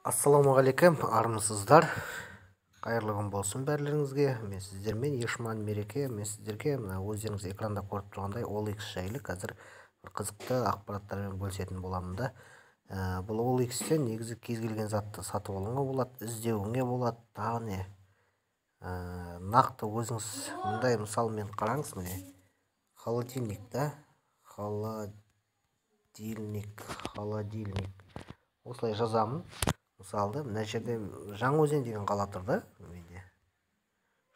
Ассалаумағалейкум, армысыздар. Қайырлы күн болсын бәрлеріңізге. Мен сіздермен Ешман Мереке. Мен сіздерге өздеріңіз экранда көріп тұрғандай OLX жайлы қазір бір қызықты ақпараттармен бөлісетін боламын да. Бұл OLX-тен негізі кез келген затты сатып алуға болады, іздеуіңе болады. Тағы не? Нақты өзіңіз мындай мысалмен қараңыз, міне. Холодильник та, холодильник. Осылай жазамын. Мысалы, мына жерде Жаңаөзен деген қала тұр да, міне.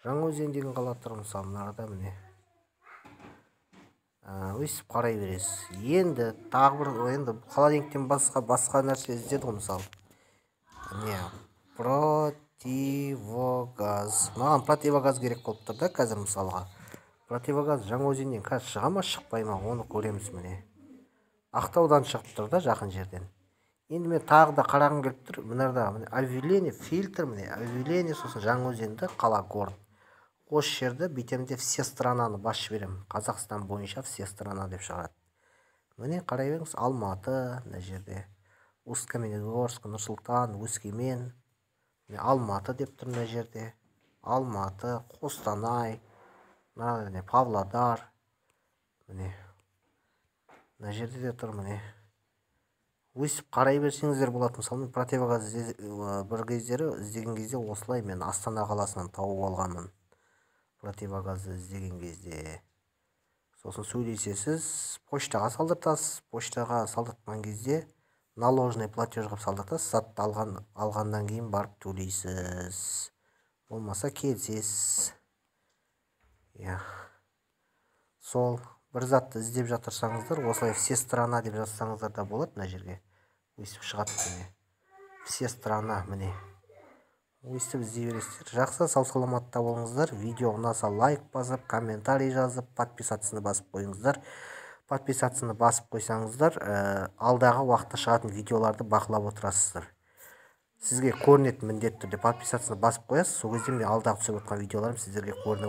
Жаңаөзен деген қала тұр, мысалы, мынада міне. Өйстіп қарай бересіз. Енді тағы бір, енді холодильниктен басқа нәрсе іздеді ғой, мысалы. Не? Противогаз. Маған противогаз керек болып тұр да, қазір мысалға. Противогаз Жаңаөзеннен қазір шыға ма, шықпай ма, оны көреміз, міне. Ақтаудан шығып тұр да, жақын жерден. Енді мен тағы да қарағым келіп тұр. Мынарда объявление, фильтр, міне, объявление, сосын Жаңаөзенді қала, город. Осы жерді бүйтемде все странаны басып беремін. Қазақстан бойынша все страна деп шығарады. Міне қарай беріңіз, Алматы, мына жерде. Усть-Каменогорск, Нұр-Сұлтан, Өскемен. Алматы деп тұр мына жерде. Алматы, Қостанай, Павлодар. Міне. Мына жерде де тұр, міне. Өйстіп қарай берсеңіздер болады. Мысалы, противогаз бір кездері іздеген кезде осылай мен Астана қаласынан тауып алғанмын. Противогазды іздеген кезде. Сосын сөйлесесіз, почтаға салдыртасыз. Почтаға салдыртқан кезде наложный платеж қылып салдыртасыз. Затты алғаннан кейін барып төлейсіз. Болмаса келсесіз. Сол бір затты іздеп жатырсаңыздар, осылай все страна деп жазсаңыздар да болады мына жерге. Өйстіп шығады міне. Все страна, міне. Өйстіп іздей бересіздер. Жақсы, сау саламатта болыңыздар. Видео ұнаса лайк басып, комментарий жазып, подписаться басып қойыңыздар. Подписаться басып қойсаңыздар, алдағы уақытта шығатын видеоларды бақылап отырасыздар. Сізге көрінетін міндетті түрде подписаться басып қоясыз. Сол кезде мен алдағы түсіп отқан видеоларым сіздерге көрінеді.